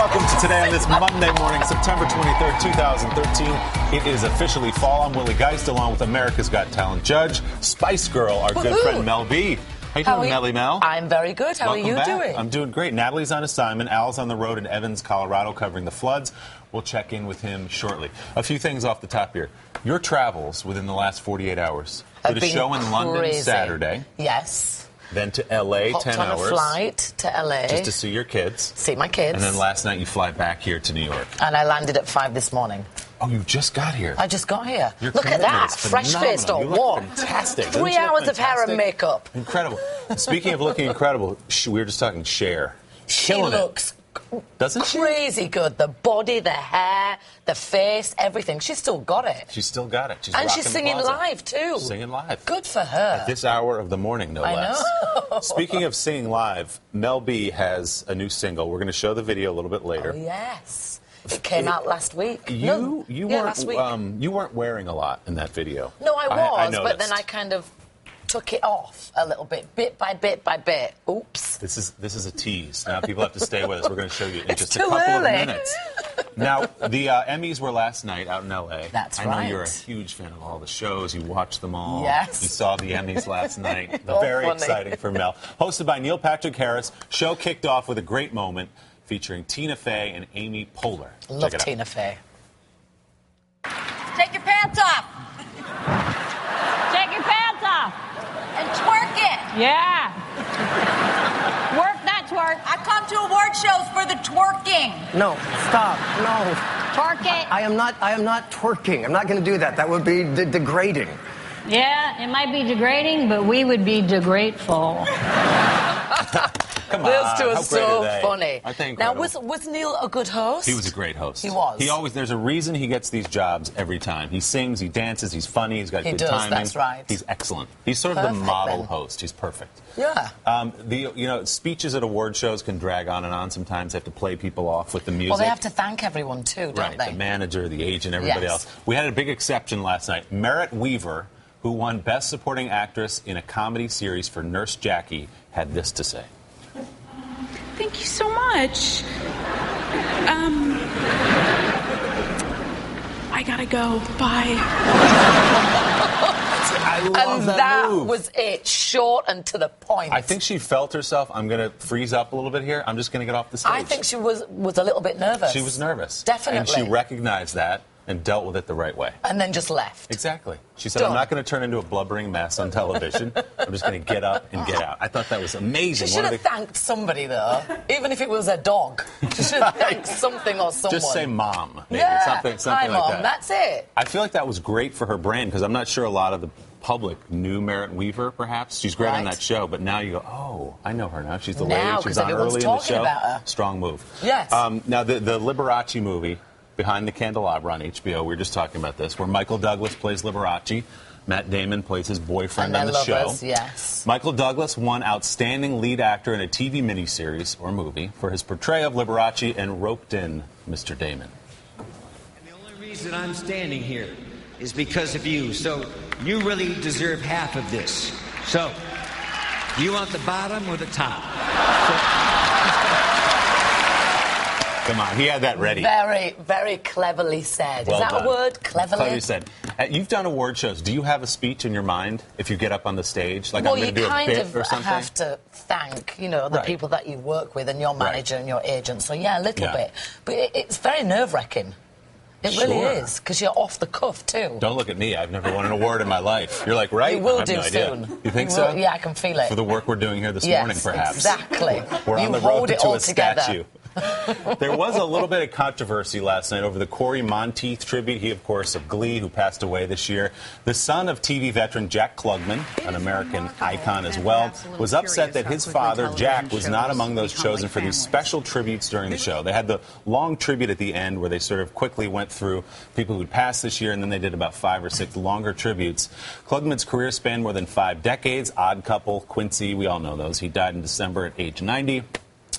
welcome to Today on this Monday morning, September 23rd, 2013. It is officially fall. I'm Willie Geist, along with America's Got Talent judge, Spice Girl, our good friend Mel B. How you doing, Melly Mel? I'm very good. How are you doing? I'm doing great. Natalie's on assignment. Al's on the road in Evans, Colorado, covering the floods. We'll check in with him shortly. A few things off the top here. Your travels within the last 48 hours. Did a show in London Saturday. Yes. Then to L.A., 10 hours. On a flight to L.A. Just to see your kids. See my kids. And then last night you fly back here to New York. And I landed at 5 this morning. Oh, you just got here. I just got here. Look at that. Fresh-faced or what? Fantastic. 3 hours of hair and makeup. Incredible. Speaking of looking incredible, we were just talking Cher. She looks doesn't she? Crazy good. The body, the hair, the face, everything. She's still got it. She's still got it. She's singing live, too. Singing live. Good for her. At this hour of the morning, no less. I know. Speaking of singing live, Mel B has a new single. We're going to show the video a little bit later. Oh, yes. It came out last week. Last week. You weren't wearing a lot in that video. No, I was, but then I kind of took it off a little bit by bit by bit. Oops. This is a tease. Now people have to stay with us. We're going to show you in just a too couple early. of minutes. Now, the Emmys were last night out in L.A. That's right. I know you're a huge fan of all the shows. You watched them all. Yes. You saw the Emmys last night. Oh, very funny. exciting for Mel. Hosted by Neil Patrick Harris. Show kicked off with a great moment featuring Tina Fey and Amy Poehler. Love Tina Fey. Take your pants off. Take your pants off. And twerk it. Yeah. Work that twerk. I come to award shows for the twerking. No, stop. No. Twerk it. I am not twerking. I'm not going to do that. That would be degrading. Yeah, it might be degrading, but we would be degrateful. Come on. Those two are How so great are they? funny. Aren't they Now, incredible? was Neil a good host? He was a great host. He was. There's a reason he gets these jobs every time. He sings, he dances, he's funny, he's got good timing. That's right. He's excellent. He's sort of the model host. He's perfect. Yeah. Speeches at award shows can drag on and on sometimes. They have to play people off with the music. Well, they have to thank everyone, too, don't they? The manager, the agent, everybody else. We had a big exception last night. Merritt Wever, who won Best Supporting Actress in a Comedy Series for Nurse Jackie, had this to say. Thank you so much. I gotta go. Bye. I love and that move. Was it. Short and to the point. I think she felt herself. I'm going to freeze up a little bit here. I'm just going to get off the stage. I think she was a little bit nervous. She was nervous. Definitely. And she recognized that and dealt with it the right way. And then just left. Exactly. She said, I'm not going to turn into a blubbering mess on television. I'm just going to get up and get out. I thought that was amazing. She should have thanked somebody, though. Even if it was a dog. She should have thanked something or someone. Just say mom. Maybe. Yeah. Something Hi, like Mom. that. That's it. I feel like that was great for her brand because I'm not sure a lot of the public knew Merritt Wever, perhaps. She's great on that show, but now you go, oh, I know her now. She's the lady. She's on early in the show. About her. Strong move. Yes. Now, the Liberace movie, Behind the Candelabra on HBO, we were just talking about this, where Michael Douglas plays Liberace. Matt Damon plays his boyfriend on the show. Yes. Michael Douglas won Outstanding Lead Actor in a TV miniseries or movie for his portrayal of Liberace and roped in Mr. Damon. And the only reason I'm standing here is because of you. So you really deserve half of this. So, do you want the bottom or the top? Come on, he had that ready. Very, very cleverly said. Well Is that done. a word? Cleverly said. You've done award shows. Do you have a speech in your mind if you get up on the stage? Like, well, I'm going to do a bit or something? You have to thank, the people that you work with and your manager and your agent. So, yeah, a little bit. But it's very nerve-wracking. It really is, because you're off the cuff, too. Don't look at me. I've never won an award in my life. You're like, right? You will I have do no soon. Idea. You think so? Yeah, I can feel it. For the work we're doing here this morning, perhaps. Exactly. We're on the hold road it to all a together. statue. There was a little bit of controversy last night over the Corey Monteith tribute. He, of course, of Glee, who passed away this year. The son of TV veteran Jack Klugman, an American icon as well, was upset that his father, Jack, was not among those chosen for these special tributes during the show. They had the long tribute at the end where they sort of quickly went through people who'd passed this year, and then they did about 5 or 6 longer tributes. Klugman's career spanned more than 5 decades. Odd Couple, Quincy, we all know those. He died in December at age 90.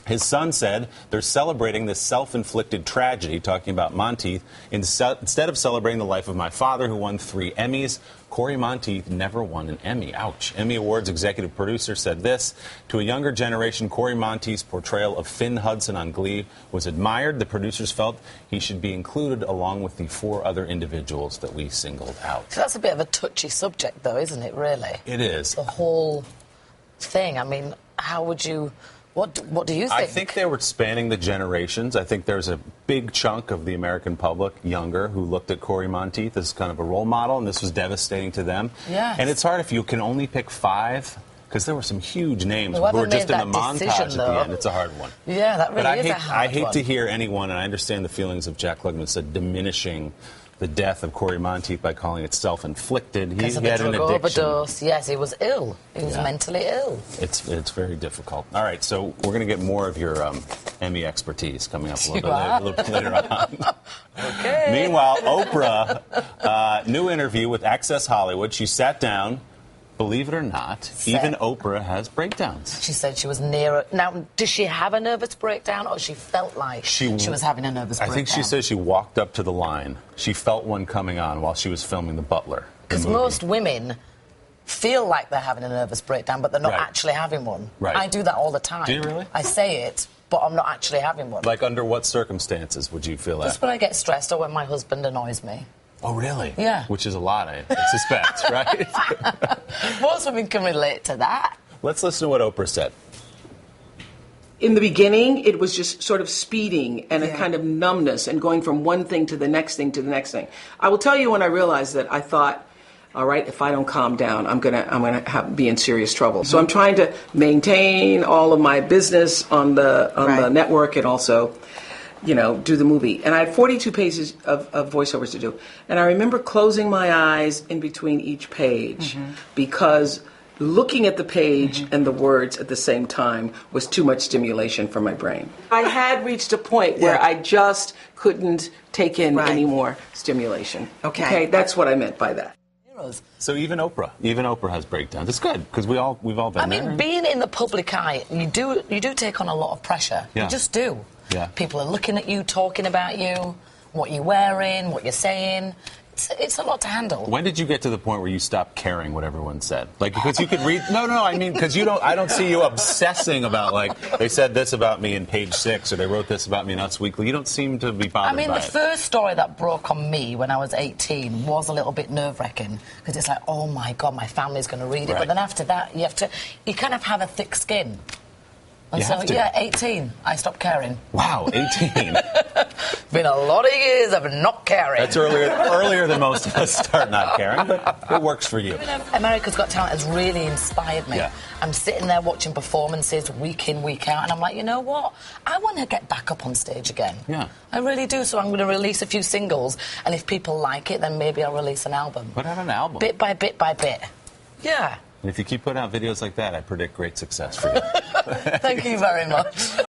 His son said they're celebrating this self-inflicted tragedy, talking about Monteith. Instead of celebrating the life of my father, who won 3 Emmys, Corey Monteith never won an Emmy. Ouch. Emmy Awards executive producer said this: to a younger generation, Corey Monteith's portrayal of Finn Hudson on Glee was admired. The producers felt he should be included along with the 4 other individuals that we singled out. So that's a bit of a touchy subject, though, isn't it, really? It is. The whole thing. I mean, how would you... What do you think? I think they were spanning the generations. I think there's a big chunk of the American public, younger, who looked at Corey Monteith as kind of a role model, and this was devastating to them. Yes. And it's hard if you can only pick 5, because there were some huge names who were just in the montage at the end. It's a hard one. Yeah, that really is a hard one. I hate to hear anyone, and I understand the feelings of Jack Klugman, said diminishing the death of Corey Monteith by calling it self-inflicted. He had an addiction. Overdose. Yes, he was ill. He was mentally ill. It's very difficult. All right, so we're going to get more of your Emmy expertise coming up a little bit later on. Okay. Meanwhile, Oprah, new interview with Access Hollywood. She sat down. Believe it or not, even Oprah has breakdowns. She said she was near... Now, did she have a nervous breakdown, or she felt like she was having a nervous breakdown? I think she said she walked up to the line. She felt one coming on while she was filming The Butler. Because most women feel like they're having a nervous breakdown, but they're not actually having one. Right. I do that all the time. Do you really? I say it, but I'm not actually having one. Like, under what circumstances would you feel that? Just when I get stressed or when my husband annoys me. Oh, really? Yeah. Which is a lot, I suspect, right? Most women can relate to that. Let's listen to what Oprah said. In the beginning, it was just sort of speeding and a kind of numbness and going from one thing to the next thing to the next thing. I will tell you, when I realized that, I thought, all right, if I don't calm down, I'm gonna be in serious trouble. So I'm trying to maintain all of my business on the network, and also, you know, do the movie. And I had 42 pages of voiceovers to do. And I remember closing my eyes in between each page because looking at the page and the words at the same time was too much stimulation for my brain. I had reached a point where I just couldn't take in any more stimulation. Okay, that's what I meant by that. So even Oprah has breakdowns. It's good, because we've all been there. I mean, being in the public eye, you do take on a lot of pressure. Yeah. You just do. Yeah. People are looking at you, talking about you, what you're wearing, what you're saying. It's a lot to handle. When did you get to the point where you stopped caring what everyone said? Like, because you could read... No, I mean, because I don't see you obsessing about, like, they said this about me in Page 6, or they wrote this about me in Us Weekly. You don't seem to be bothered by it. I mean, the first story that broke on me when I was 18 was a little bit nerve-wracking, because it's like, oh, my God, my family's going to read it. But then after that, you kind of have a thick skin. And you so, have to. yeah, 18, I stopped caring. Wow, 18. Been a lot of years of not caring. That's earlier than most of us start not caring, but it works for you. America's Got Talent has really inspired me. Yeah. I'm sitting there watching performances week in, week out, and I'm like, you know what? I want to get back up on stage again. Yeah. I really do, so I'm going to release a few singles, and if people like it, then maybe I'll release an album. Put out an album. Bit by bit by bit. Yeah. And if you keep putting out videos like that, I predict great success for you. Thank you very much.